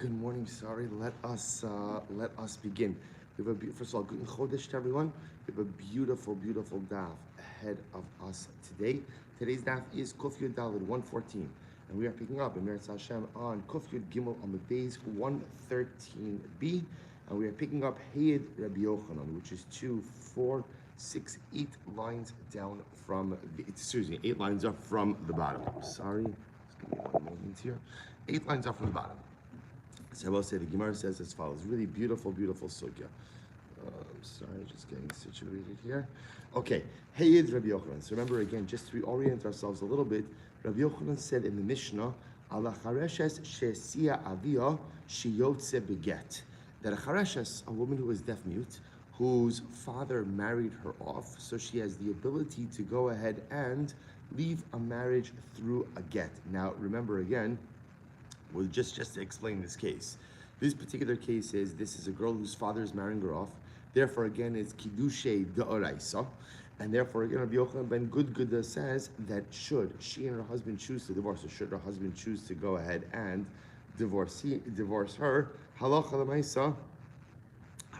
Good morning. Sorry, let us begin. We have first of all, good chodesh to everyone. We have a beautiful daf ahead of us today. Today's daf is Kuf Yud Daled 114, and we are picking up in Meretz Hashem on Kuf Yud Gimel on the days 113b, and we are picking up Hayed Rabbi Yochanan, which is 2, 4, 6, 8 lines down from the. Excuse me, 8 lines up from the bottom. Sorry, just give me one moment here. 8 lines up from the bottom. So I will say the Gemara says as follows. Really beautiful sugya. Sorry, just getting situated here. Okay, Heyid Rabbi Yochanan. So remember again, just to reorient ourselves a little bit, Rabbi Yochanan said in the Mishnah, Ala chareshes shesia avia shiyotze beget. That a chareshes, a woman who is deaf mute, whose father married her off, so she has the ability to go ahead and leave a marriage through a get. Now remember again, well, just to explain this case. This particular case is, this is a girl whose father is marrying her off. Therefore, again, it's Kiddushay Da'oraisa. And therefore, again, Rabbi Yochanan ben Gudguda says that should she and her husband choose to divorce, or should her husband choose to go ahead and divorce her, halacha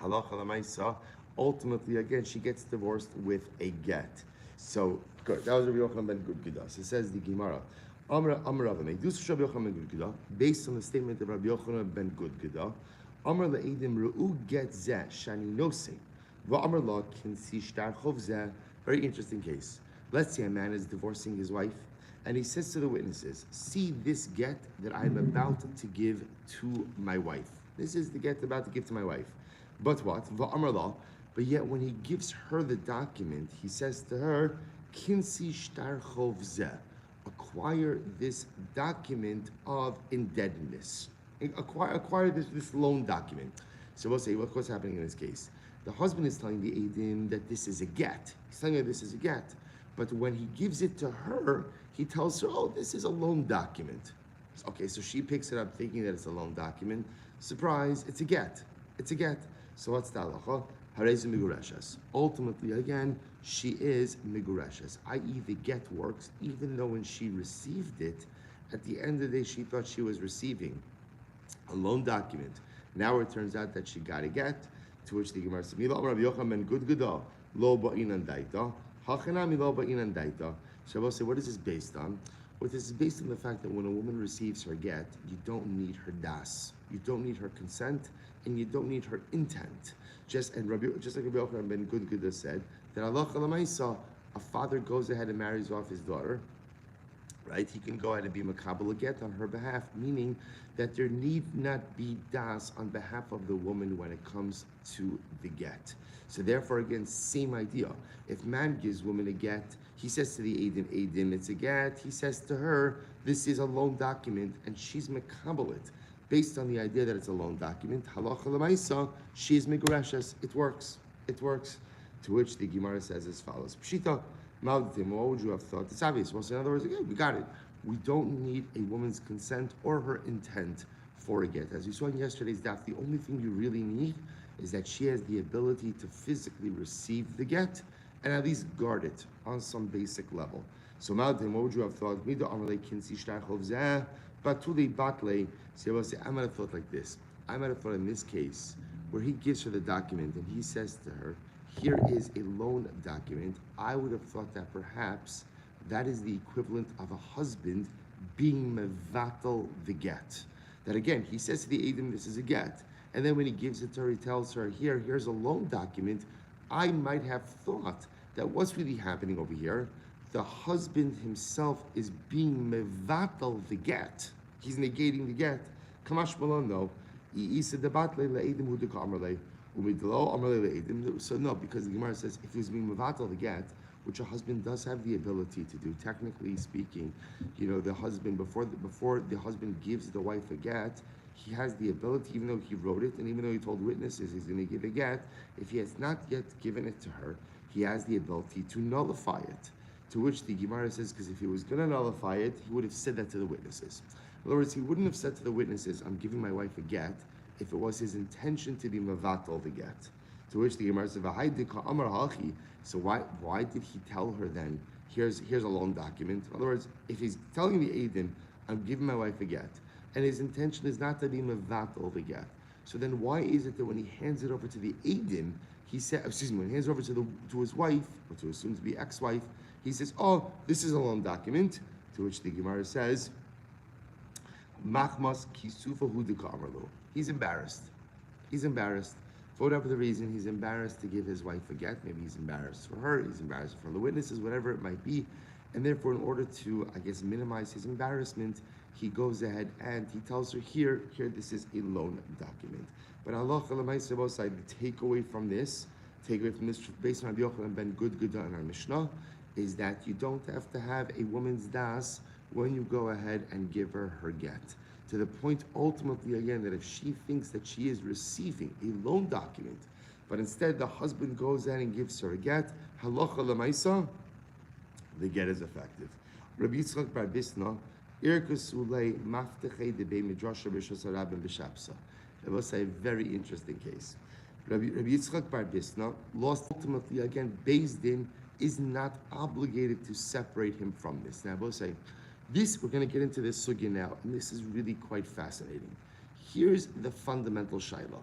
l'maisa, ultimately, again, she gets divorced with a get. So, good. That was Rabbi Yochanan ben Gudguda. So it says the Gemara. Based on the statement of Rabbi Yochanan ben Gudguda, Amar le'edim re'u get zeh shani nosei, va'amar la kinsi shtar chov zeh. Very interesting case. Let's say a man is divorcing his wife, and he says to the witnesses, "See this get that I'm about to give to my wife. This is the get I'm about to give to my wife." But what? Va'amar la. But yet, when he gives her the document, he says to her, "Kinsi shtar chov zeh." Acquire this document of indebtedness. Acquire this loan document. So we'll say, what's happening in this case? The husband is telling the Eidim that this is a get. He's telling her this is a get. But when he gives it to her, he tells her, oh, this is a loan document. Okay, so she picks it up thinking that it's a loan document. Surprise, it's a get. It's a get. So what's the halacha? Harez migureshas. Ultimately, again, she is migureshas, i.e. the get works, even though when she received it, at the end of the day, she thought she was receiving a loan document. Now it turns out that she got a get, to which the Gemara says, Mila Rabbi Yochanan ben Gudguda, lo ba'inan daita, hachanami lo ba'inan daita. So I will say, what is this based on? Well, this is based on the fact that when a woman receives her get, you don't need her das, you don't need her consent, and you don't need her intent. Just like Rabbi Yochanan ben Gudguda said, that halacha l'maisa, a father goes ahead and marries off his daughter, right? He can go ahead and be makabel a get on her behalf, meaning that there need not be das on behalf of the woman when it comes to the get. So therefore, again, same idea. If man gives woman a get, he says to the Eidim, it's a get. He says to her, this is a loan document, and she's makabel it. Based on the idea that it's a loan document, halacha l'maisa, she is migureshas. It works. To which the Gemara says as follows: Pshita, Malditim, what would you have thought? It's obvious. Well, so in other words, again, we got it. We don't need a woman's consent or her intent for a get. As you saw in yesterday's daf, the only thing you really need is that she has the ability to physically receive the get and at least guard it on some basic level. So Malditim, what would you have thought? Mida amalei kinsi shtarchov zeh, batuli batle. So I might have thought like this. I might have thought in this case, where he gives her the document and he says to her, here is a loan document, I would have thought that perhaps that is the equivalent of a husband being mevatel the get. That again, he says to the Eidim, this is a get. And then when he gives it to her, he tells her, here's a loan document. I might have thought that what's really happening over here, the husband himself is being mevatel the get. He's negating the get. Kamash malon though. So no, because the Gemara says if he was being mevatel the get, which a husband does have the ability to do, technically speaking, the husband before the husband gives the wife a get, he has the ability, even though he wrote it and even though he told witnesses he's going to give a get, if he has not yet given it to her, he has the ability to nullify it. To which the Gemara says, because if he was going to nullify it, he would have said that to the witnesses. In other words, he wouldn't have said to the witnesses, I'm giving my wife a get, if it was his intention to be mevatel the get. To which the Gemara says, so why did he tell her then, here's a loan document? In other words, if he's telling the Eidim, I'm giving my wife a get, and his intention is not to be mevatel the get. So then why is it that when he hands it over to the Eidim, he said, when he hands it over to his wife, or to his soon-to-be ex-wife, he says, oh, this is a loan document, to which the Gemara says, Machmas kisufa hudika amarlo. He's embarrassed. He's embarrassed. For whatever the reason, he's embarrassed to give his wife a get. Maybe he's embarrassed for her, he's embarrassed for the witnesses, whatever it might be. And therefore, in order to, minimize his embarrassment, he goes ahead and he tells her, here, this is a loan document. But Allah the takeaway from this, based on Rabbi Yochanan ben Gudguda in our Mishnah, is that you don't have to have a woman's das when you go ahead and give her get. To the point, ultimately, again, that if she thinks that she is receiving a loan document, but instead the husband goes in and gives her a get, halacha lemaisa, the get is effective. Rabbi Yitzchak bar Bisna, irkusulei maftechei debei midrasha b'shos harabim b'shapsa. It was a very interesting case. Rabbi Yitzchak bar Bisna lost ultimately, again, Beis Din is not obligated to separate him from this. Now, I will say, we're going to get into this sugya now, and this is really quite fascinating. Here's the fundamental shaila.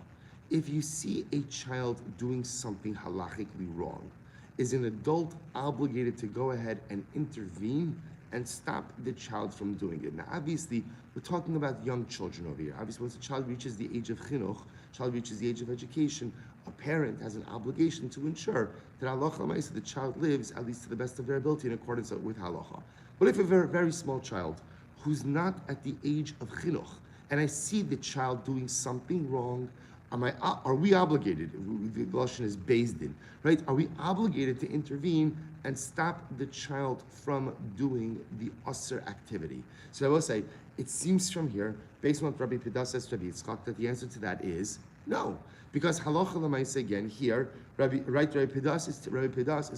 If you see a child doing something halachically wrong, is an adult obligated to go ahead and intervene and stop the child from doing it? Now, obviously, we're talking about young children over here. Obviously, once a child reaches the age of chinuch, child reaches the age of education, a parent has an obligation to ensure that halacha l'maisa, the child lives, at least to the best of their ability, in accordance with halacha. But if a very, very small child who's not at the age of chinuch, and I see the child doing something wrong, are we obligated? The lashon is Beis Din, right? Are we obligated to intervene and stop the child from doing the usher activity? So I will say, it seems from here, based on what Rabbi Pedas says to Rabbi Yitzchak, that the answer to that is no. Because halacha l'maisa again here, Rabbi Pedas is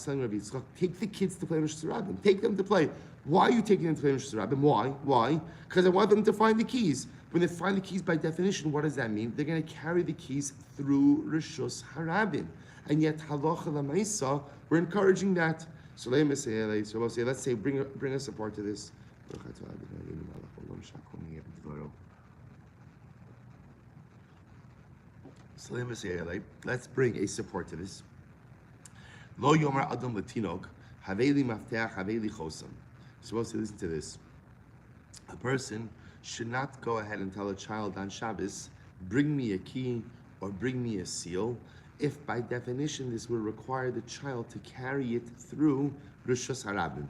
telling Rabbi Yitzchak, take the kids to play Rosh Hashanah. Take them to play. Why are you taking them to play Rosh Hashanah? Why? Because I want them to find the keys. When they find the keys, by definition, what does that mean? They're going to carry the keys through Rishus Harabim. And yet, halacha l'maisa, we're encouraging that. So we'll say, let's say, bring a support to this. Let's bring a support to this. Lo yomar adam latinok haveli mafteach haveli chosam. Supposed to listen to this. A person should not go ahead and tell a child on Shabbos, bring me a key or bring me a seal, if by definition this will require the child to carry it through Rishus Harabim,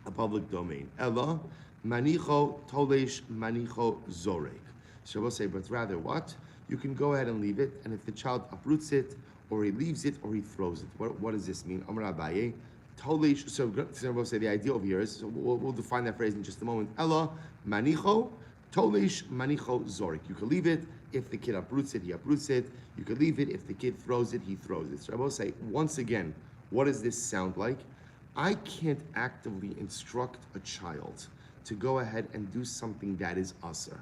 a public domain. Ella manicho tolesh manicho zorek. So we'll say, but rather what? You can go ahead and leave it, and if the child uproots it, or he leaves it, or he throws it. What does this mean? Amar Abaye, tolesh. So we'll say the idea over here is, so we'll define that phrase in just a moment. Ella manicho tolesh manicho zorek. You can leave it. If the kid uproots it, he uproots it. You can leave it. If the kid throws it, he throws it. So I will say, once again, what does this sound like? I can't actively instruct a child to go ahead and do something that is asr.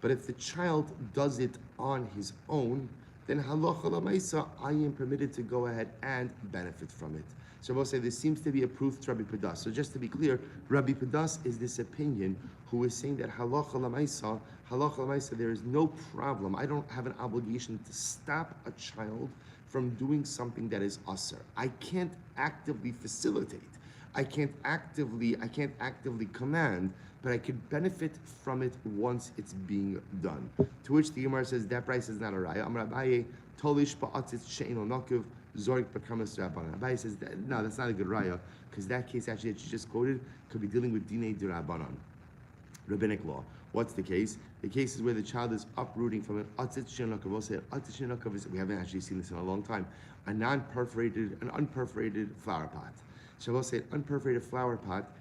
But if the child does it on his own, then halacha l'maisa, I am permitted to go ahead and benefit from it. So I will say this seems to be a proof to Rabbi Pedas. So just to be clear, Rabbi Pedas is this opinion who is saying that halacha l'maisa, there is no problem. I don't have an obligation to stop a child from doing something that is asr. I can't actively facilitate. I can't actively command, but I can benefit from it once it's being done. To which the Gemara says that price is not a raya. Amar Abaye, tolish ba'atzitz she'eno nakuv zorik b'kamas rabbanan. Abaye says that, no, that's not a good raya, because that case actually that you just quoted could be dealing with dinei d'Rabbanan, rabbinic law. What's the case? The case is where the child is uprooting from an atzitz she'eno nakuv. We'll say atzitz she'eno nakuv is, we haven't actually seen this in a long time, an unperforated flower pot. So we'll say an unperforated flower pot,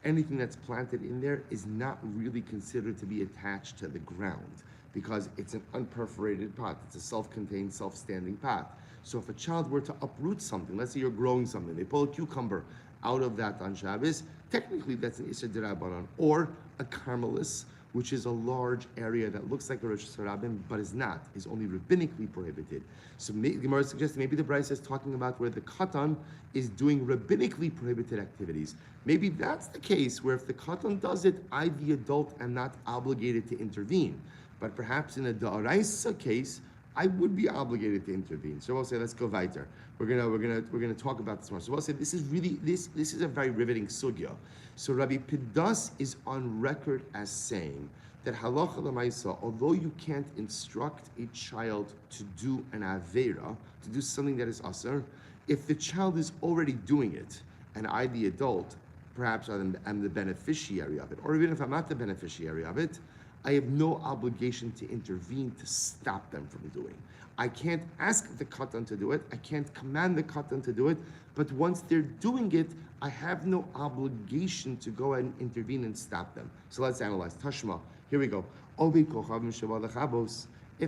anything that's planted in there is not really considered to be attached to the ground because it's an unperforated pot. It's a self-contained, self-standing pot. So if a child were to uproot something, let's say you're growing something, they pull a cucumber out of that on Shabbos, technically that's an Isser D'Rabbanan, or a caramelis, which is a large area that looks like a Rosh Hashanah, but is not, is only rabbinically prohibited. So Gemara suggests maybe the Brisa is talking about where the Katan is doing rabbinically prohibited activities. Maybe that's the case where if the Katan does it, I, the adult, am not obligated to intervene. But perhaps in a Da'araisa case, I would be obligated to intervene. So we'll say, let's go weiter. We're gonna talk about this more. So we'll say this is a very riveting sugya. So Rabbi Pidas is on record as saying that halacha l'maisa, although you can't instruct a child to do an avera, to do something that is asr, if the child is already doing it, and I, the adult, perhaps I'm the beneficiary of it, or even if I'm not the beneficiary of it, I have no obligation to intervene to stop them from doing. I can't ask the katan to do it. I can't command the katan to do it. But once they're doing it, I have no obligation to go ahead and intervene and stop them. So let's analyze. Tashma. Here we go. If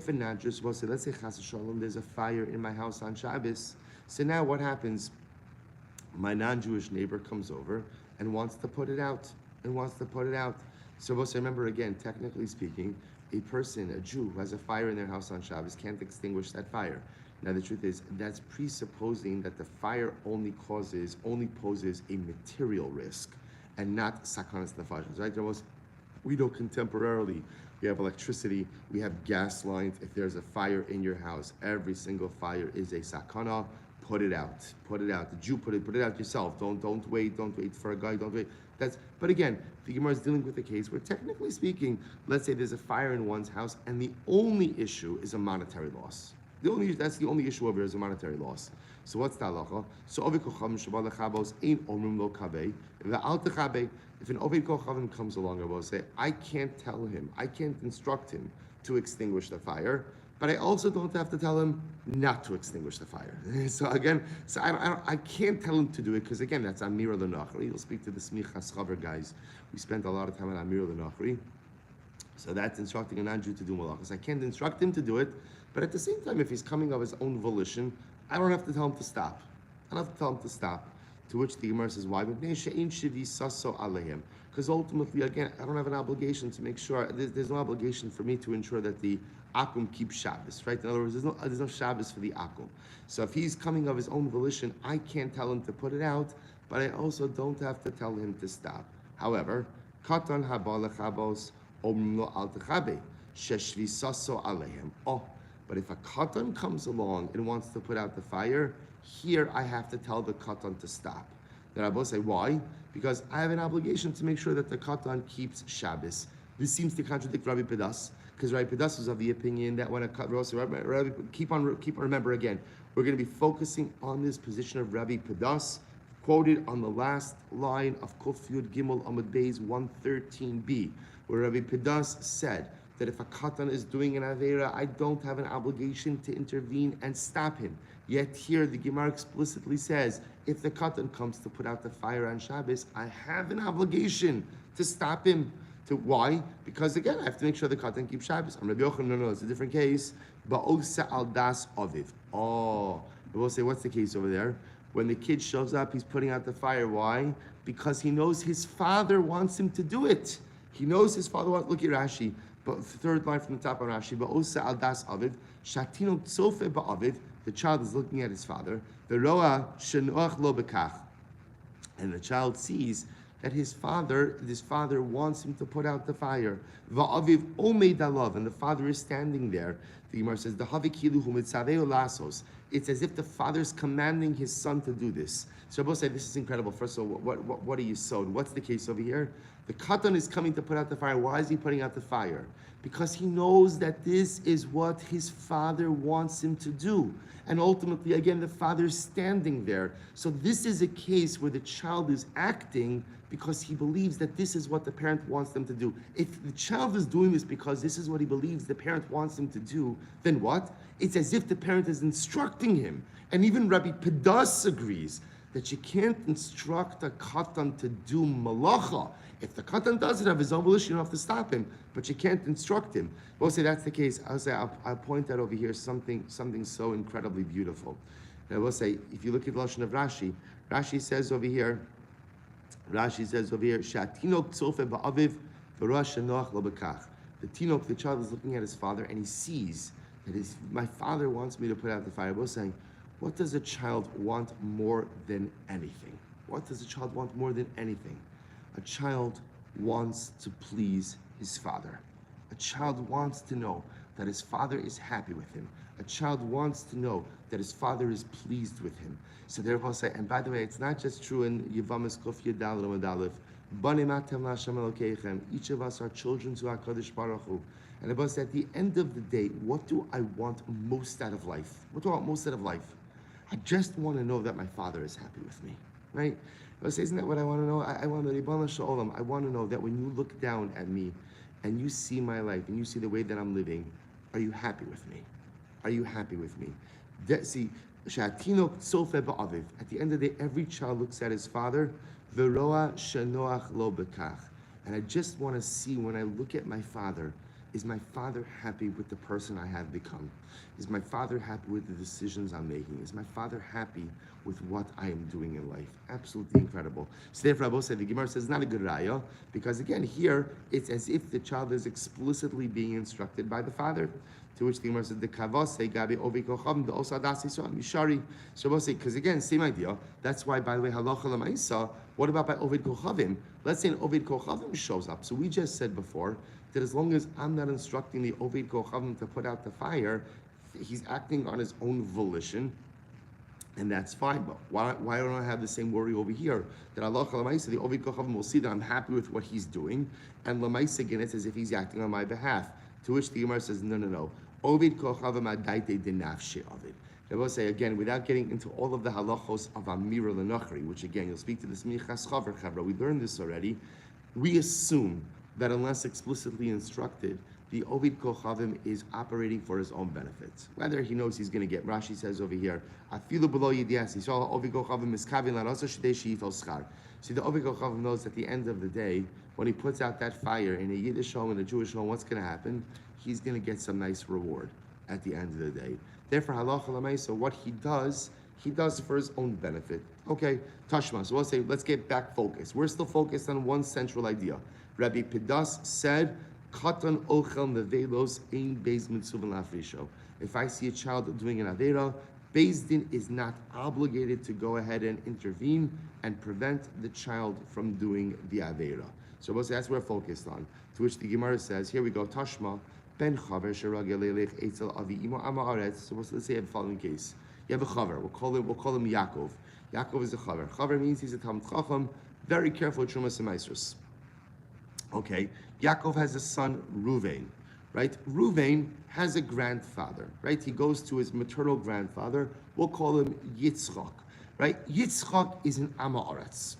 a nadrus will say, let's say chas v'shalom, there's a fire in my house on Shabbos. So now what happens? My non-Jewish neighbor comes over and wants to put it out. So remember again, technically speaking, a person, a Jew who has a fire in their house on Shabbos can't extinguish that fire. Now the truth is, that's presupposing that the fire only poses a material risk and not sakanas nefashos, right? We know contemporarily, we have electricity, we have gas lines. If there's a fire in your house, every single fire is a sakana. Put it out. The Jew put it out yourself. Don't wait for a guy, don't wait. But again, the Gemara is dealing with a case where technically speaking, let's say there's a fire in one's house and the only issue is a monetary loss. That's the only issue over here is a monetary loss. So what's the halacha? So if an Ovid Kochavim comes along, I will say, I can't tell him, I can't instruct him to extinguish the fire, but I also don't have to tell him not to extinguish the fire. I can't tell him to do it because again, that's Amir al-Nachri. You'll speak to the Smichas Chaver guys. We spent a lot of time on Amir al-Nachri. So that's instructing a non-Jew to do malachas. I can't instruct him to do it, but at the same time, if he's coming of his own volition, I don't have to tell him to stop. To which the Gemara says, why? Because ultimately, again, I don't have an obligation to make sure, there's no obligation for me to ensure that the akum keeps Shabbos, right? In other words, there's no Shabbos for the akum. So if he's coming of his own volition, I can't tell him to put it out, but I also don't have to tell him to stop. However, katan haba lechabos omrim lo al techabe sheshvisaso alehem. But if a katan comes along and wants to put out the fire, here I have to tell the katan to stop. The Rabbi say, why? Because I have an obligation to make sure that the katan keeps Shabbos. This seems to contradict Rabbi Pedas, because Rabbi Pedas was of the opinion that when a katan, keep on remember again, we're going to be focusing on this position of Rabbi Pedas, quoted on the last line of Kuf Yud Gimel Amud Beis 113b, where Rabbi Pedas said that if a katan is doing an avera, I don't have an obligation to intervene and stop him. Yet here the Gemara explicitly says, if the katan comes to put out the fire on Shabbos, I have an obligation to stop him. Why? Because again, I have to make sure the katan keeps Shabbos. I'm Rabbi Yochanan, no, it's a different case. Ba'osa al das aviv. We'll say, what's the case over there? When the kid shows up, he's putting out the fire. Why? Because he knows his father wants him to do it. He knows his father wants. Look at Rashi. But third line from the top of Rashi, Ba'osa al das aviv, shatino tzofe ba'aviv. The child is looking at his father. The roa shenuach lo bekach, and the child sees that his father wants him to put out the fire. Va'aviv omeid alav, and the father is standing there. The Gemara says, "Dahavi kilu hu mitzaveu lasos." It's as if the father is commanding his son to do this. So Rabbi say, this is incredible. First of all, what are you sowed? What's the case over here? The katan is coming to put out the fire. Why is he putting out the fire? Because he knows that this is what his father wants him to do. And ultimately, again, the father is standing there. So this is a case where the child is acting because he believes that this is what the parent wants them to do. If the child is doing this because this is what he believes the parent wants him to do, then what? It's as if the parent is instructing him. And even Rabbi Pedas agrees that you can't instruct a katan to do malacha. If the katan does it of his own volition, you don't have to stop him, but you can't instruct him. We'll say that's the case. I'll point out over here something so incredibly beautiful. And I will say, if you look at the Lashon of Rashi, Rashi says over here, Shatino tzofe ba'aviv The tinok, the child, is looking at his father and he sees that my father wants me to put out the fire. Both saying, what does a child want more than anything? What does a child want more than anything? A child wants to please his father. A child wants to know that his father is happy with him. A child wants to know that his father is pleased with him. So therefore say, and by the way, it's not just true in Yevamos Kof Yedal Amud Aleph. Each of us are children to HaKadosh Baruch Hu. And about at the end of the day, what do I want most out of life? What do I want most out of life? I just want to know that my father is happy with me, right? But isn't that what I want to know? I want to I want to know that when you look down at me and you see my life and you see the way that I'm living, are you happy with me? Are you happy with me? See, at the end of the day, every child looks at his father, and I just want to see, when I look at my father, is my father happy with the person I have become? Is my father happy with the decisions I'm making? Is my father happy with what I am doing in life? Absolutely incredible. So therefore, Rabbi said, the Gemara says it's not a good raya, because again, here, it's as if the child is explicitly being instructed by the father. To which the Gemara said, the kavase gabi ovi kocham the osadasi so mishari. So we'll say, because again, same idea. That's why, by the way, halacha lemaisa. What about by ovid kochavim? Let's say an ovid kochavim shows up. So we just said before that as long as I'm not instructing the ovid kochavim to put out the fire, he's acting on his own volition, and that's fine. But why don't I have the same worry over here? That Allah Lamaisa, the Ovid Kochavim, will see that I'm happy with what he's doing, and Lamaisa again, it's as if he's acting on my behalf. To which the Gemara says, no. Ovid Kochavim adaite denafshe Ovid. I will say again, without getting into all of the halachos of Amira Lenachri, which again, you'll speak to the Smichas Chaver Chavra, we learned this already. We assume that unless explicitly instructed, the Ovid Kochavim is operating for his own benefits. Whether he knows he's going to get, Rashi says over here, Afilu below Yedias, he saw Ovid Kochavim is Kavin Lanosa Shidei Sheifel Schar. See, the Ovid Kochavim knows at the end of the day, when he puts out that fire in a Yiddish home, in a Jewish home, what's going to happen? He's going to get some nice reward at the end of the day. Therefore, halacha l'maisa, what he does for his own benefit. Okay, Tashma. So we'll say, let's get back focused. We're still focused on one central idea. Rabbi Pidas said, Katan ochel nevelos ein beis mitzuven lafrisho. If I see a child doing an avera, Beis Din is not obligated to go ahead and intervene and prevent the child from doing the avera. So we'll say that's what we're focused on. To which the Gemara says, here we go, Tashma. Ben chaver sheragelelech etzel avi imo amaretz. So let's say you have the following case. You have a chaver. We'll call him Yaakov. Yaakov is a chaver. Chaver means he's a Talmid Chacham, very careful with Trumas and Maasros. Okay, Yaakov has a son Ruvain, right? Ruvain has a grandfather, right? He goes to his maternal grandfather. We'll call him Yitzchak, right? Yitzchak is an Amaretz.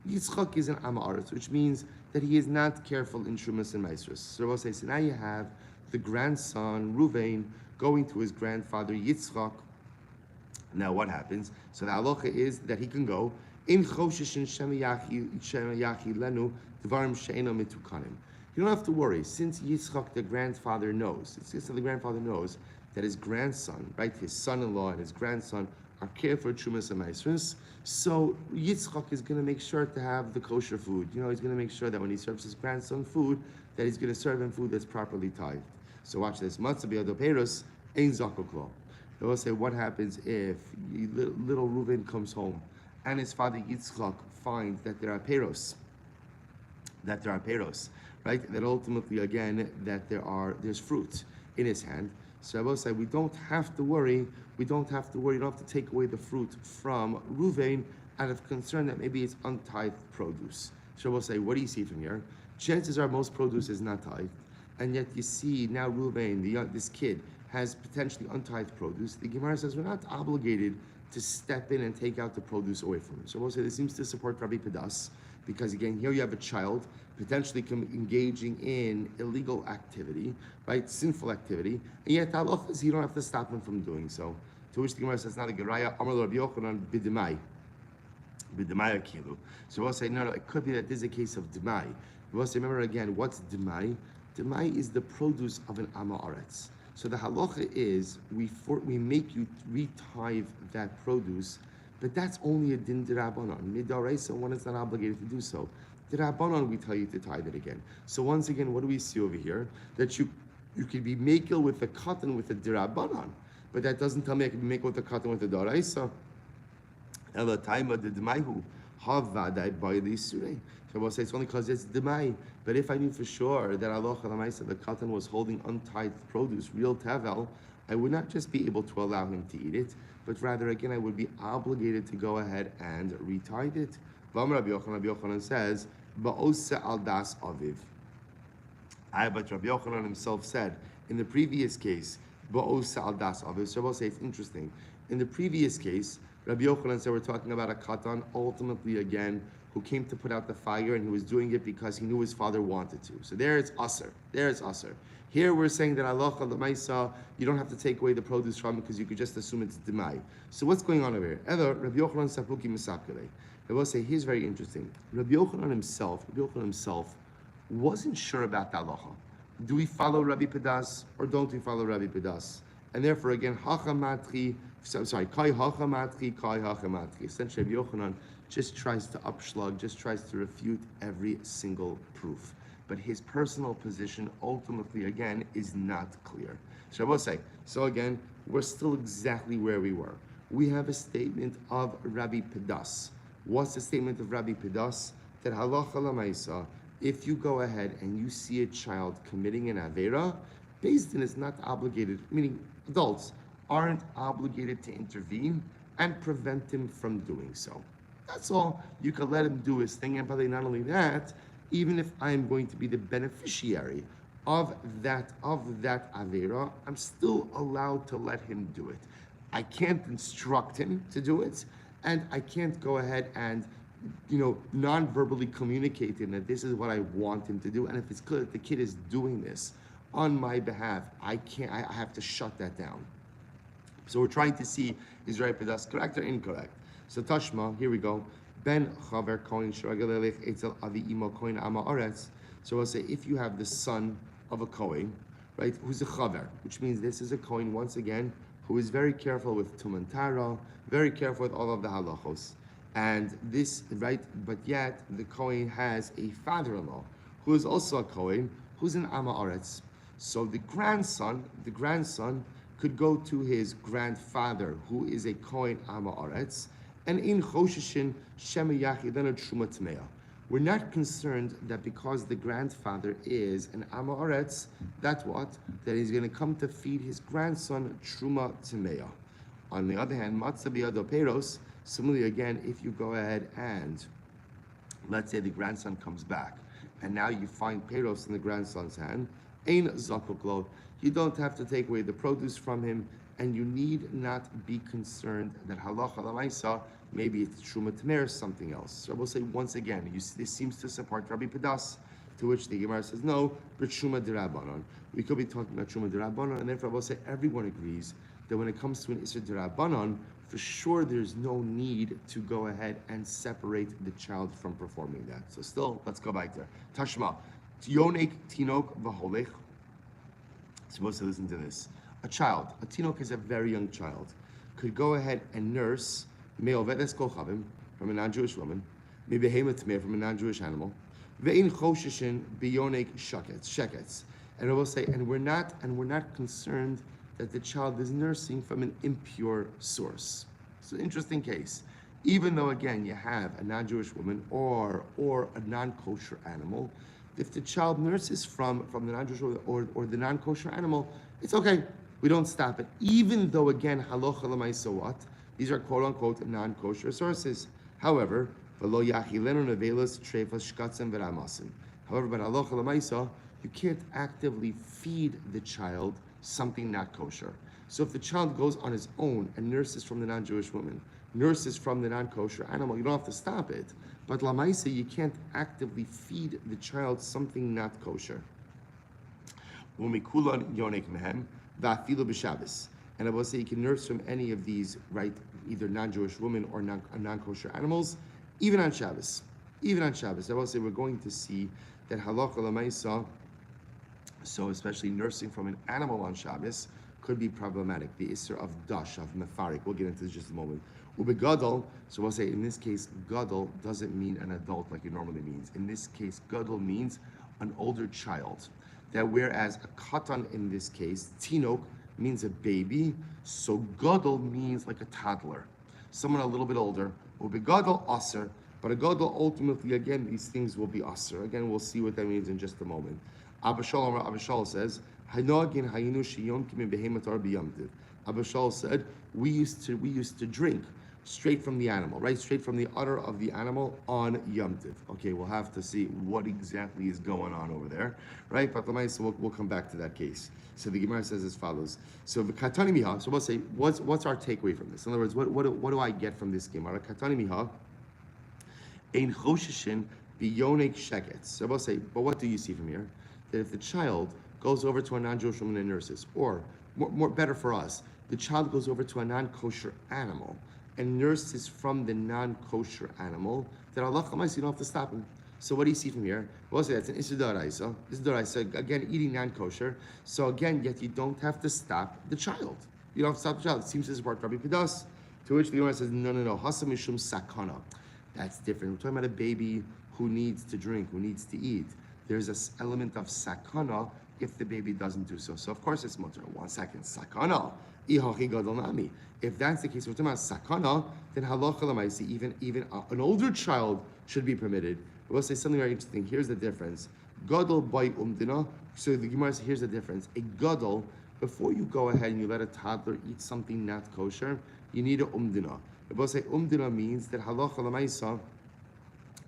Yitzchak is an Amaretz, which means that he is not careful in Trumas and Maasros. So we'll say, so now you have the grandson, Ruvain, going to his grandfather, Yitzchak. Now what happens? So the halacha is that he can go, in choshishin shemayachi lenu dvarim she'ena mitukanim. You don't have to worry, since Yitzchak, the grandfather, knows, it's just that the grandfather knows that his grandson, right, his son-in-law and his grandson are cared for Trumas and Maasros. So Yitzchak is going to make sure to have the kosher food. You know, he's going to make sure that when he serves his grandson food, that he's going to serve him food that's properly tithed. So watch this. Matzah bi'ado peiros ein zakok. They will say, what happens if little Reuven comes home and his father Yitzchak finds that there are peiros, right? That ultimately, again, that there's fruit in his hand. So I will say, we don't have to worry. You don't have to take away the fruit from Reuven out of concern that maybe it's untithed produce. So we'll say, what do you see from here? Chances are most produce is not tithed. And yet you see now Reuven, this kid, has potentially untithed produce. The Gemara says we're not obligated to step in and take out the produce away from him. So we'll say this seems to support Rabbi Pedas, because again, here you have a child potentially engaging in illegal activity, right, sinful activity, and yet halacha is you don't have to stop him from doing so. To which the Gemara says, not a geraya, Amar Rabbi Yochanan b'demai akilu. So we'll say, no, it could be that this is a case of demai. We'll say, remember again, what's demai? Demai is the produce of an amaretz. So the halacha is we make you retithe that produce, but that's only a din d'Rabbanan. Midaraisa, one is not obligated to do so. The Rabbanon, we tell you to tithe it again. So once again, what do we see over here? That you could be makel with the cotton with the Rabbanon, but that doesn't tell me I can be makel with the cotton with the Daraisa. Ela taima de demaihu havadai by the surei. So I will say it's only because it's demai. But if I knew for sure that Allah the cotton was holding untithed produce, real tavel, I would not just be able to allow him to eat it, but rather again I would be obligated to go ahead and retithe it. Rabbi Yochanan says, "Ba'ose al das aviv." But Rabbi Yochanan himself said in the previous case, "Ba'ose al das aviv." So I will say it's interesting. In the previous case, Rabbi Yochanan said we're talking about a katan, ultimately again, who came to put out the fire, and he was doing it because he knew his father wanted to. So there it's aser. There it's aser. Here we're saying that halacha l'maisa, you don't have to take away the produce from it because you could just assume it's demai. So what's going on over here? Either Rabbi Yochanan sapuki misapkele. I will say here's very interesting. Rabbi Yochanan himself wasn't sure about the halacha. Do we follow Rabbi Pedas or don't we follow Rabbi Pedas? And therefore again, kai hachamatri, kai hachamatri. Essentially, Rabbi Yochanan just tries to upschlag, just tries to refute every single proof. But his personal position ultimately, again, is not clear. So I will say, so again, we're still exactly where we were. We have a statement of Rabbi Pedas. What's the statement of Rabbi Pedas? That halacha l'maisa, if you go ahead and you see a child committing an avera, Beis Din is not obligated, meaning adults aren't obligated to intervene and prevent him from doing so. That's all. You can let him do his thing, and probably not only that, even if I'm going to be the beneficiary of that avera, I'm still allowed to let him do it. I can't instruct him to do it, and I can't go ahead and, non-verbally communicate to him that this is what I want him to do. And if it's clear that the kid is doing this on my behalf, I have to shut that down. So we're trying to see, is Rabbi Pedas correct or incorrect? So Tashma, here we go. Ben chaver kohen shragalelech etzel avi imo kohen ama aretz. So I'll say if you have the son of a kohen, right, who's a chaver, which means this is a kohen once again who is very careful with tuman tara, very careful with all of the halachos, and this right, but yet the kohen has a father-in-law who is also a kohen who's an ama aretz. So the grandson could go to his grandfather who is a kohen ama aretz. And in Choshishin Shema Yachidana Truma Tmeya. We're not concerned that because the grandfather is an Amoretz, that he's going to come to feed his grandson Truma Tmeya. On the other hand, Matzah Biyado Peros, similarly again, if you go ahead and, let's say the grandson comes back, and now you find Peros in the grandson's hand, Ein Zakuklo, you don't have to take away the produce from him, and you need not be concerned that halacha l'maisa, maybe it's truma tamer or something else. So I will say once again, this seems to support Rabbi Pedas, to which the Gemara says no, but truma d'Rabbanan. We could be talking about truma d'Rabbanan, and therefore I will say everyone agrees that when it comes to an isser d'Rabbanan, for sure there's no need to go ahead and separate the child from performing that. So still, let's go back there. Tashma, yonek tinok v'holech. Supposed to listen to this. A tinok is a very young child, could go ahead and nurse me'ovedes kochavim from a non-Jewish woman, me'behemoth tameh from a non-Jewish animal, ve'in choshishin biyonek sheketz. And I will say, and we're not concerned that the child is nursing from an impure source. It's an interesting case. Even though again you have a non-Jewish woman or a non-kosher animal, if the child nurses from the non-Jewish woman or the non-kosher animal, it's okay. We don't stop it. Even though, again, halacha l'maisa what? These are quote-unquote non-kosher sources. However, v'lo yachilenu nevelos trefas shkatzim v'ramasim. However, but halacha l'maisa, you can't actively feed the child something not kosher. So if the child goes on his own and nurses from the non-Jewish woman, nurses from the non-kosher animal, you don't have to stop it. But l'maisa, you can't actively feed the child something not kosher. Umikulan yonek mehem. And I will say you can nurse from any of these, right, either non-Jewish women or non-kosher animals, even on Shabbos. Even on Shabbos. I will say we're going to see that halacha l'maisa, so especially nursing from an animal on Shabbos, could be problematic. The Isser of Dash, of Mefarik. We'll get into this in just a moment. Ubegadol, so we'll say in this case, Gadol doesn't mean an adult like it normally means. In this case, Gadol means an older child. That whereas a katan in this case, Tinok, means a baby, so Gadol means like a toddler. Someone a little bit older. Ubegadol aser, but a Gadol ultimately, again, these things will be aser. Again, we'll see what that means in just a moment. Abba Shal says, Abba Shal said, we used to drink straight from the animal, right? Straight from the udder of the animal on Yom Tiv. Okay, we'll have to see what exactly is going on over there, right? But we'll come back to that case. So the Gemara says as follows. So the Katani Miha, so we'll say, what's our takeaway from this? In other words, what do I get from this Gemara? Katani Miha, Ein Choshishin Biyonek Sheketz. So we'll say, but what do you see from here? That if the child goes over to a non-Jewish woman and nurses, or more better for us, the child goes over to a non-kosher animal and nurses from the non-kosher animal, then Allah Khamais, you don't have to stop him. So what do you see from here? We'll say that's an Issur D'Oraisa. Issur D'Oraisa, again, eating non-kosher. So again, yet you don't have to stop the child. You don't have to stop the child. It seems to support Rabbi Pidas. To which the Gemara says, no. Hasam Mishum Sakana. That's different. We're talking about a baby who needs to drink, who needs to eat. There's an element of sakana if the baby doesn't do so. So of course it's mutter. 1 second. Sakana. If that's the case, we're talking about sakana, then halacha l'maisi, even an older child should be permitted. We'll say something very interesting. Here's the difference. Gadol by umdina. So the Gemara says, here's the difference. A gadol, before you go ahead and you let a toddler eat something not kosher, you need a umdina. We'll say umdina means that halacha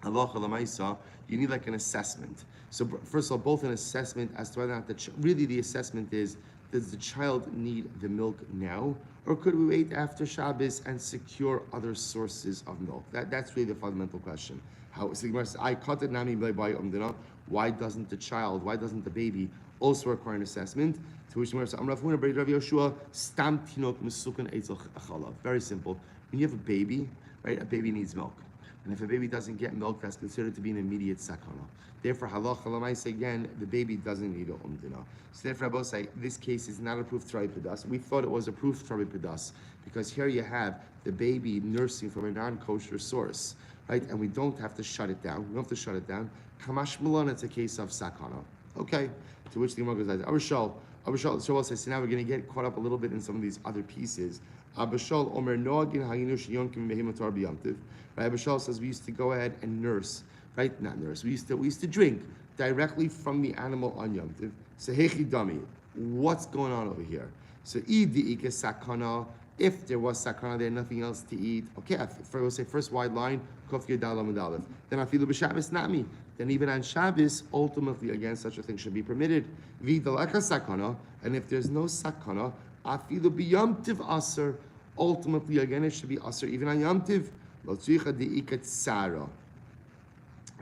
l'maisa, you need like an assessment. So first of all, both an assessment as to whether or not really the assessment is, does the child need the milk now, or could we wait after Shabbos and secure other sources of milk? That's really the fundamental question. How so I cut it nami by umdina. Why doesn't the baby also require an assessment? To which very simple. When you have a baby, right? A baby needs milk. And if a baby doesn't get milk, that's considered to be an immediate sakana. Therefore, halacha l'maisa, again, the baby doesn't need a umdina. So therefore, Rabbi say this case is not a proof to Rabbi Pedas. We thought it was a proof to Rabbi Pedas because here you have the baby nursing from a non-kosher source, right? And we don't have to shut it down. We don't have to shut it down. Kamash Milan, it's a case of sakana. Okay. To which the Gemara goes, Abishal, so now we're going to get caught up a little bit in some of these other pieces. Abishal Omer Noagin Hayinush Yonkim Behimatar Biyamtiv. Right? Abishal says we used to go ahead and nurse, right? Not nurse. We used to drink directly from the animal on Yom Tiv. So Hechi Dami, what's going on over here? So Idi Ike Sakana. If there was sakana, there nothing else to eat. Okay, we'll say first wide line, Kof Yedal Amud. Then Afilu b'Shabbos Nami. Then even on Shabbos, ultimately again such a thing should be permitted. V'idalaka sakana, and if there's no sakana, Afilu b'Yom Tiv aser. Ultimately again it should be aser even on Yom Tiv. Lo tzricha di'ikat sara.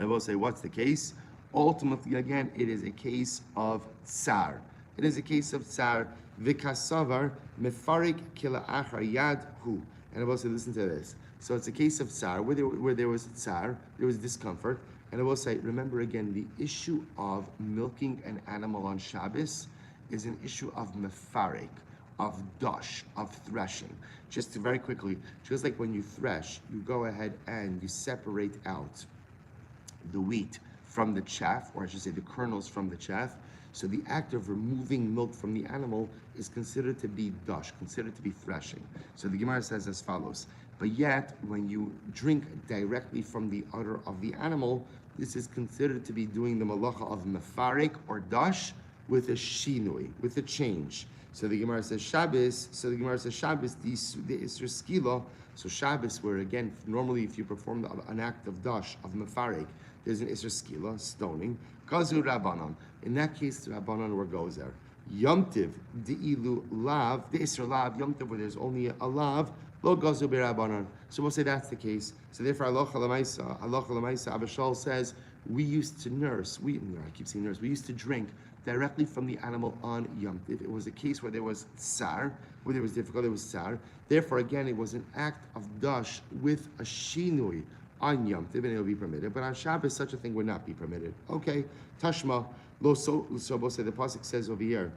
I will say what's the case? Ultimately again it is a case of tsar. It is a case of tsar. V'kasavar mefarik kila achar yad hu. And I will say, listen to this. So it's a case of tsar, where there was tsar, there was discomfort. And I will say, remember again, the issue of milking an animal on Shabbos is an issue of mefarik, of dash, of threshing. Just to very quickly, just like when you thresh, you go ahead and you separate out the wheat from the chaff, or I should say the kernels from the chaff. So the act of removing milk from the animal is considered to be dash, considered to be threshing. So the Gemara says as follows, but yet when you drink directly from the udder of the animal, this is considered to be doing the malacha of mefarik or dash with a shinui, with a change. So the Gemara says Shabbos, the Isra Skila, so Shabbos, where again, normally if you perform an act of dash, of mefarik, there's an Isra Skila, stoning, Kazu Rabbanon. In that case, the Rabbanon where goes there. Yom Tiv, Di'ilu Lav, the Isra Lav, Yom Tiv, where there's only a Lav, Lo Gazu Rabbanon. So we'll say that's the case. So therefore, Halacha L'maisa, Abishal says, we used to nurse, we used to drink directly from the animal on Yom Tiv. It was a case where there was tsar, where there was difficult, there was tsar. Therefore, again, it was an act of dash with a shinui on Yom Tiv, and it will be permitted. But on Shabbos, such a thing would not be permitted. Okay, Tashma, lo so we'll say the pasuk says over here,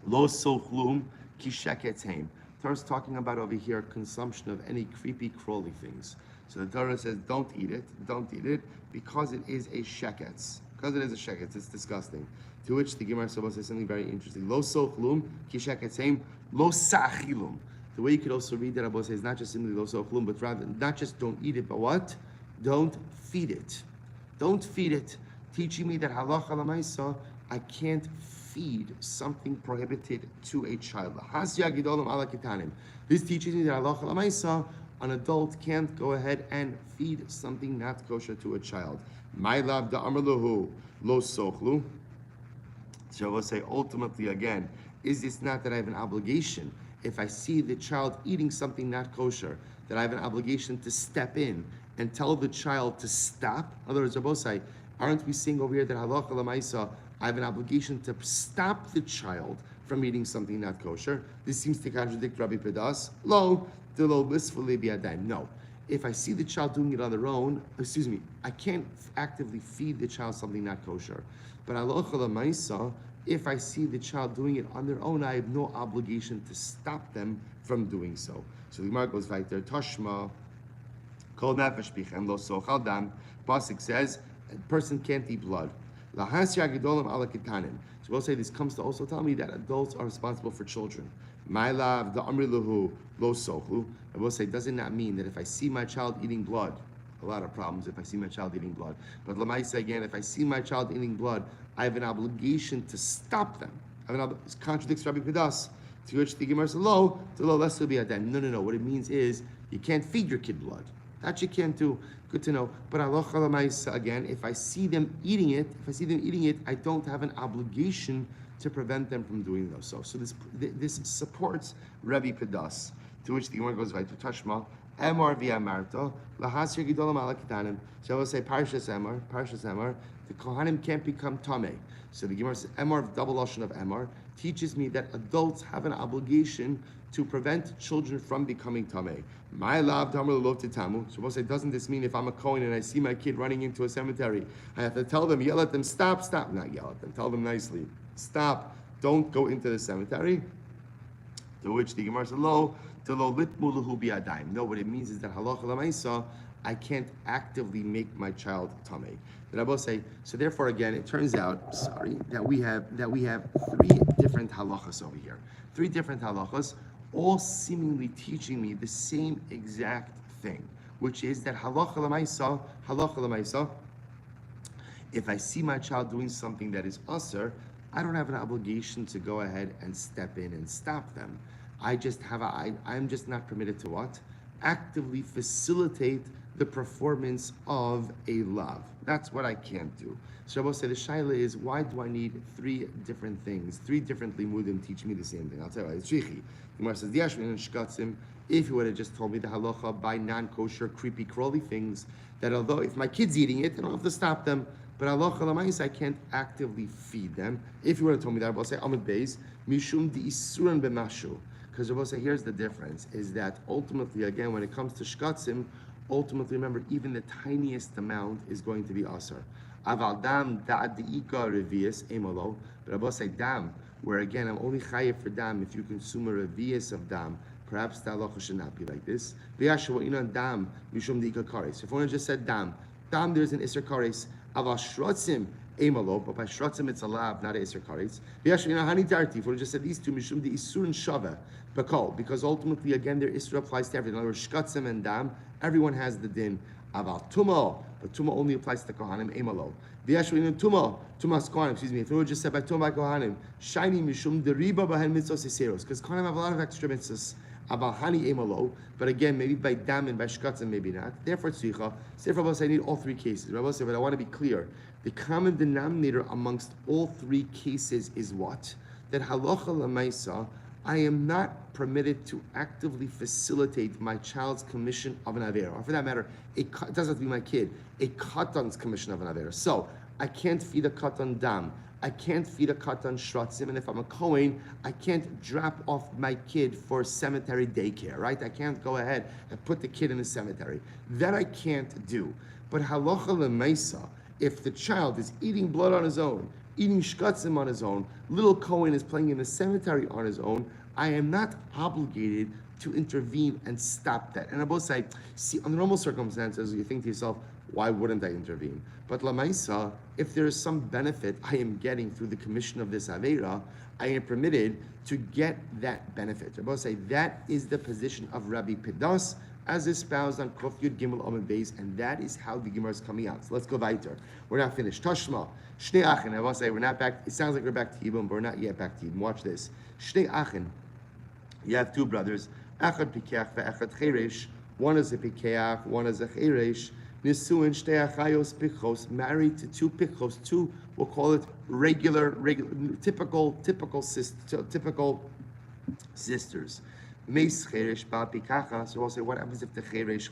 Lo sochlum kisheketzheim. Torah's talking about over here consumption of any creepy, crawly things. So the Torah says, don't eat it, because it is a sheketz. Because it is a sheketz, it's disgusting. To which the Gemara says something very interesting. Lo sochlum kisheketzheim, lo sachilum. The way you could also read that, Rabbi says, not just simply lo sochlum, but rather, not just don't eat it, but what? Don't feed it. Don't feed it. Teaching me that halacha lamaisa, I can't feed something prohibited to a child. This teaches me that halacha lamaisa, an adult can't go ahead and feed something not kosher to a child. My love, the amar lahu lo sochlu. So I will say, ultimately again, is this not that I have an obligation? If I see the child eating something not kosher, that I have an obligation to step in and tell the child to stop? In other words, Rabosai, aren't we saying over here that halacha lamaisa, I have an obligation to stop the child from eating something not kosher? This seems to contradict Rabbi Pedas. Lo, de lo blissfully biadayim. No. If I see the child doing it on their own, I can't actively feed the child something not kosher. But halacha lamaisa, if I see the child doing it on their own, I have no obligation to stop them from doing so. So the Gemara goes right there. Tashma, kol nefesh bichem lo sochal dam. Pasuk says, a person can't eat blood. Lahasya gedolim ala kitanim. So we'll say this comes to also tell me that adults are responsible for children. My love, the amri lahu lo sochlu. I will say, doesn't that mean that if I see my child eating blood, a lot of problems if I see my child eating blood. But Lamaisa again, if I see my child eating blood, I have an obligation to stop them. It contradicts Rabbi Pedas, to which the Gemara says, lo, to lo, less will be at that. No. What it means is, you can't feed your kid blood. That you can't do. Good to know. But halacha lamaisa again, if I see them eating it, I don't have an obligation to prevent them from doing so. So this supports Rabbi Pedas, to which the Gemara goes right to Tashma. Emor v'amarto lahasir gidolam ala kitanim. So I will say Parshas Emor. The Kohanim can't become tamei. So the Gemara says Emor, double lashon of Emor, teaches me that adults have an obligation to prevent children from becoming tamei. My love, Tamar lo titamu. So we'll say, doesn't this mean if I'm a Kohen and I see my kid running into a cemetery, I have to tell them, yell at them, stop, not yell at them, tell them nicely, stop, don't go into the cemetery. To which the Gemara says, lo, to lo litmuluhu bi'adayim. No, what it means is that halacha lamaisa, I can't actively make my child tamei. But I will say, so therefore again, it turns out, that we have three different halachas over here. Three different halachas, all seemingly teaching me the same exact thing, which is that halacha lamaisa, if I see my child doing something that is asur, I don't have an obligation to go ahead and step in and stop them. I'm just not permitted to what? Actively facilitate the performance of a love. That's what I can't do. So I will say the shaila is, why do I need three different things? Three different limudim teach me the same thing. I'll tell you why. It's tricky. The Gemara says, if you would have just told me the halacha by non-kosher, creepy, crawly things, that although if my kid's eating it, I don't have to stop them. But halacha lamais, I can't actively feed them. If you would have told me that, I will say, Amud Beis, mishum di isuran b'mashu. Because I will say, here's the difference, is that ultimately, again, when it comes to shkatzim, ultimately, remember, even the tiniest amount is going to be asar. Aval dam da'ad di'ika revius emolo. But I will say dam, where again, I'm only chayiv for dam if you consume a revius of dam. Perhaps the halacha should not be like this. V'yashu inan dam mishum di'ika kares. If one just said dam, there's an iser kares. Aval shrotzim emolo, but by shrotzim it's a lab, not an iser kares. V'yashu inan hani darti. If one just said these two, mishum di isurin shava. Because ultimately, again, their isra applies to everything. In other words, shkatzim and dam, everyone has the din. Aval tuma, but tuma only applies to kohanim. Emalo. V'yashvin tumas kohanim. Excuse me. If it were just said by tuma by kohanim, shiny mishum deriba bahen mitzvos iseros, because kohanim have a lot of extra mitzvos. Aval hani emalo, but again, maybe by dam and by shkatzim, maybe not. Therefore, tzricha. Therefore, I need all three cases. Rabbi said, but I want to be clear. The common denominator amongst all three cases is what? That halacha lamaisa, I am not permitted to actively facilitate my child's commission of an avera, or for that matter, it doesn't have to be my kid, a katan's commission of an avera. So I can't feed a katan dam, I can't feed a katan shrotzim, and if I'm a kohen, I can't drop off my kid for cemetery daycare, right? I can't go ahead and put the kid in a cemetery. That I can't do. But halacha lemaisa, if the child is eating blood on his own, eating shkatzim on his own. Little Cohen is playing in the cemetery on his own. I am not obligated to intervene and stop that. And I both say, see, under normal circumstances, you think to yourself, why wouldn't I intervene? But Lamaisa, if there is some benefit I am getting through the commission of this Aveira, I am permitted to get that benefit. I both say that is the position of Rabbi Pedas as espoused on Kof Yud Gimel Amud Beis, and that is how the Gemara is coming out. So let's go weiter. We're not finished. Tashma, Shnei Achen. I will say we're not back. It sounds like we're back to Yibum, but we're not yet back to Yibum. Watch this. Shnei Achen. You have two brothers. Echad Pikeach ve'echad Cheresh. One is a Pikeach, one is a Cheresh. Nisuin Shtei Achayos Pichos. Married to two Pichos. Two, we'll call it regular, typical sisters. Meis Cheresh Bal Pikacha. So we'll say, what happens if the Cheresh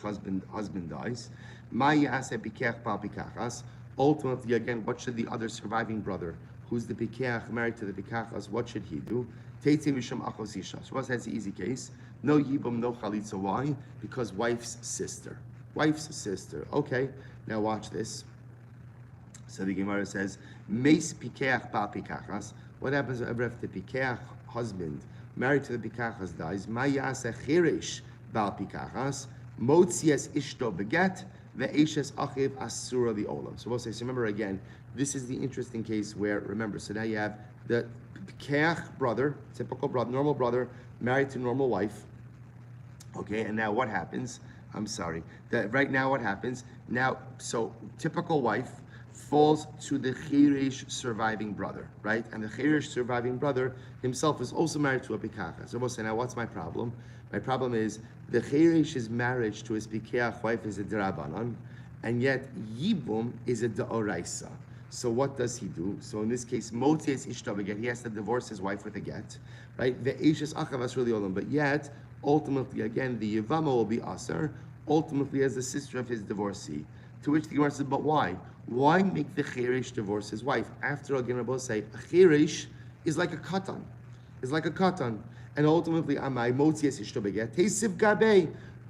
husband dies? Ma Yaseh Pikeach Bal Pikachas. Ultimately, again, what should the other surviving brother, who's the Pikeach married to the Pikachas, what should he do? Teitzi Mishum Achos Isha. So that's the easy case. No Yibum, no Chalitza. Why? Because wife's sister. Wife's sister. Okay, now watch this. So the Gemara says, Meis Pikeach Bal Pikachas. What happens if the Pikeach husband married to the Pikachas dies? Ma Yaseh Cheresh Bal Pikachas. Motzies Ishto Beget. Ve'eshes Achiv Asura the Olam. So we'll say, so remember again, this is the interesting case where, remember, so now you have the Pikeach brother, typical brother, normal brother, married to normal wife. Okay, and now what happens? I'm sorry. Right now what happens? Now, so typical wife falls to the Cheresh surviving brother, right? And the Cheresh surviving brother himself is also married to a Pikacha. So we'll say, now what's my problem? My problem is the Cheresh's marriage to his Pikeach wife is a Derabanan, and yet Yibum is a Deoraisa. So what does he do? So in this case, Motzies Ishtav again, he has to divorce his wife with a get, right? The Eishes Achavas really olam, but yet ultimately again the Yevamo will be Aser, ultimately as the sister of his divorcee. To which the Gemara says, but why? Why make the Cheresh divorce his wife? After all, again, I will say a Cheresh is like a katan, and ultimately Amai Motzies Ishtav again, Teisiv Gabe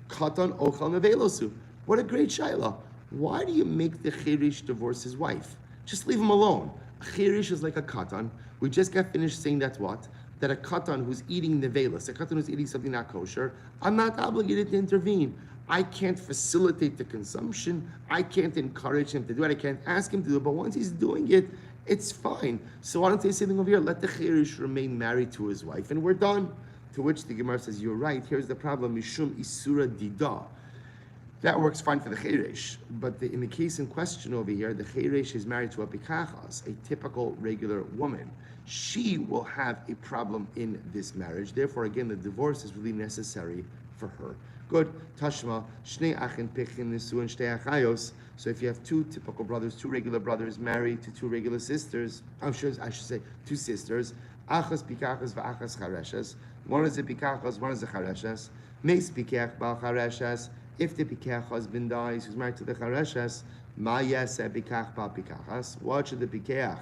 Katan Ochal Nevelosu. What a great shaila! Why do you make the Cheresh divorce his wife? Just leave him alone. A Cheresh is like a katan. We just got finished saying that what? That a katan who's eating nevelas, a katan who's eating something not kosher, I'm not obligated to intervene. I can't facilitate the consumption. I can't encourage him to do it. I can't ask him to do it. But once he's doing it, it's fine. So why don't they say something over here? Let the Cheresh remain married to his wife, and we're done. To which the Gemara says, you're right. Here's the problem. Mishum Isura Dida. That works fine for the Cheresh, but in the case in question over here, the Cheresh is married to a Pikachas, a typical regular woman. She will have a problem in this marriage. Therefore, again, the divorce is really necessary for her. Good. Tashma, Shnei Achin Pichin Nisu and Shtei Achayos. So if you have two typical brothers, two regular brothers married to two regular sisters, I should say two sisters, Achas Pikachas v'Achas Chareshes. One is a Pikachas, one is a Chareshes. Meis Pikach Bal Chareshes. If the Pikeach husband dies, who's married to the Chareshes, Ma Yaseh Pikach Bal Pikachas. What should the Pikeach,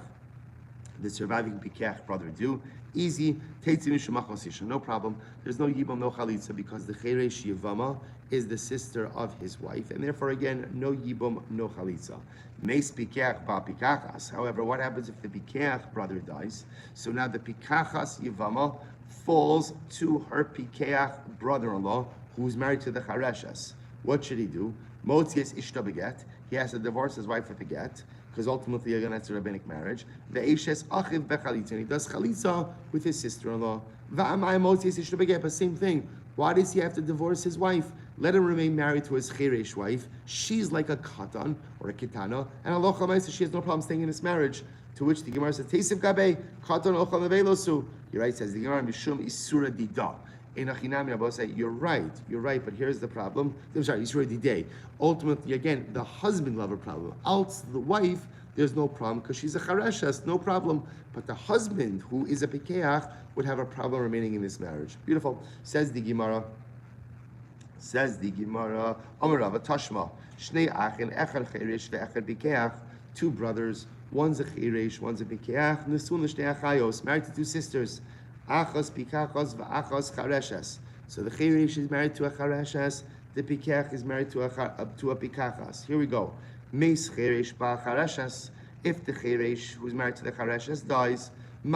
the surviving Pikeach brother, do? Easy. Teitzi Mishum Achos Isha. No problem. There's no Yibam, no Chalitza, because the Cheresh Yevama is the sister of his wife, and therefore, again, no Yibam, no Chalitza. Meis Pikeach Bal Pikachas. However, what happens if the Pikeach brother dies? So now the Pikachas Yevama falls to her Pikeach brother-in-law, who's married to the Chareshes. What should he do? Motzies Ishta Beget. He has to divorce his wife with a get, because ultimately again that's a rabbinic marriage. Ve'eshes Achiv Bechalitza. And he does Chalitza with his sister-in-law. Va'amai Motzies Ishta Beget. But same thing. Why does he have to divorce his wife? Let him remain married to his Cheresh wife. She's like a katan or a kitana, and Allah Chamaisa, she has no problem staying in this marriage. To which the Gemara says, Teisiv Gabe Katan Ochal Nevelosu. You're right, says the Gemara, Mishum Isura Dida. You're right, but here's the problem. I'm sorry, Yisrael Didei. Ultimately, again, the husband will have a problem. Else, the wife, there's no problem because she's a Chareshes, no problem. But the husband, who is a Pikeach, would have a problem remaining in this marriage. Beautiful. Says the Gemara, Amarava Tashma, Shnei Achin, Echad Cheresh, Ve'echad Pikeach, two brothers, one's a Cheresh, one's a Pikeach, Nesun Shnei Achayos, married to two sisters. Achas Pikachas v'Achas Chareshes. So the Cheresh is married to a Chareshes. The Pikeach is married to a Pikachas. Here we go. Meis Cheresh ba Chareshes. If the cheresh who's married to the chareshes dies, so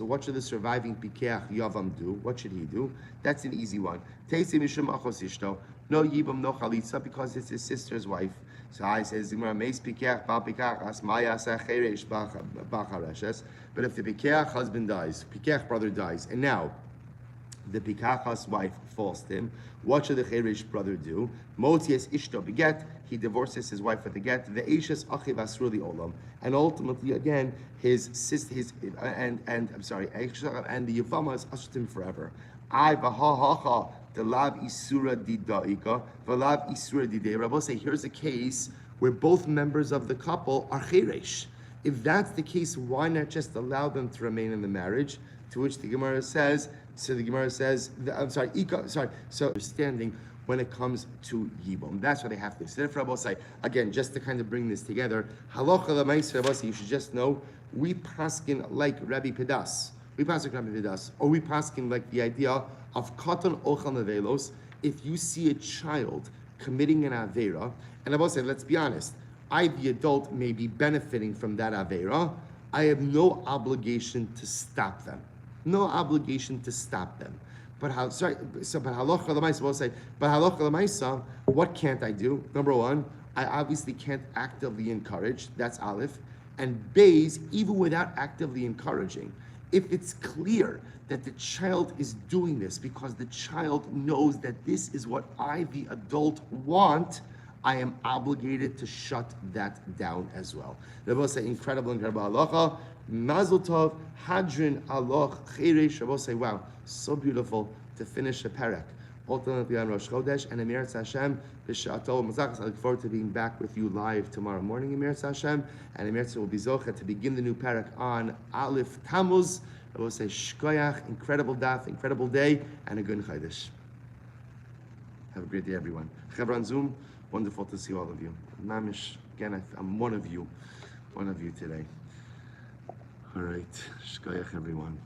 what should the surviving pikeach yavam do? What should he do? That's an easy one. No yibam no chalitza because it's his sister's wife. So I says meis pikeach ba pikachas mayasa cheresh ba chareshes. But if the pikeach husband dies, pikeach brother dies, and now the pikachas wife falls to him, what should the cheresh brother do? Moties ishto beget. He divorces his wife with the get. The Eishes achiv asruli olam, and ultimately again his sister, and the Yevamos asrut him forever. I v'ha the lav isura didaika v'lav isura didei. Rabbi say here's a case where both members of the couple are cheresh. If that's the case, why not just allow them to remain in the marriage? To which the Gemara says. So the Gemara says, So understanding when it comes to Yibum. That's what they have to say. If Rabbi say, again, just to kind of bring this together, halacha l'maisa, Rabbi say, you should just know, we paskin like Rabbi Pedas. We paskin Rabbi Pedas. Or we paskin like the idea of katan ochal nevelos. If you see a child committing an avera, and Rabbi say, let's be honest, I, the adult, may be benefiting from that avera. I have no obligation to stop them. No obligation to stop them. But halacha l'maisa will say, but halacha l'maisa, what can't I do? Number one, I obviously can't actively encourage. That's aleph. And beis, even without actively encouraging, if it's clear that the child is doing this because the child knows that this is what I, the adult, want, I am obligated to shut that down as well. Rabbi say, incredible halacha. Mazel tov, hadrin aloch cheresh. Rabbi say, wow, so beautiful to finish a parak. Ultimately on Rosh Chodesh and Emir Hashem, b'sha'ato mazachas. I look forward to being back with you live tomorrow morning, Emir Hashem, and Emir will be zocha to begin the new parak on Aleph Tammuz. I will say shkoyach, incredible daf, incredible day, and a good Chodesh. Have a great day, everyone. Chevron Zoom, wonderful to see all of you. Mamish, again, I'm one of you today. All right, shkoyach, everyone.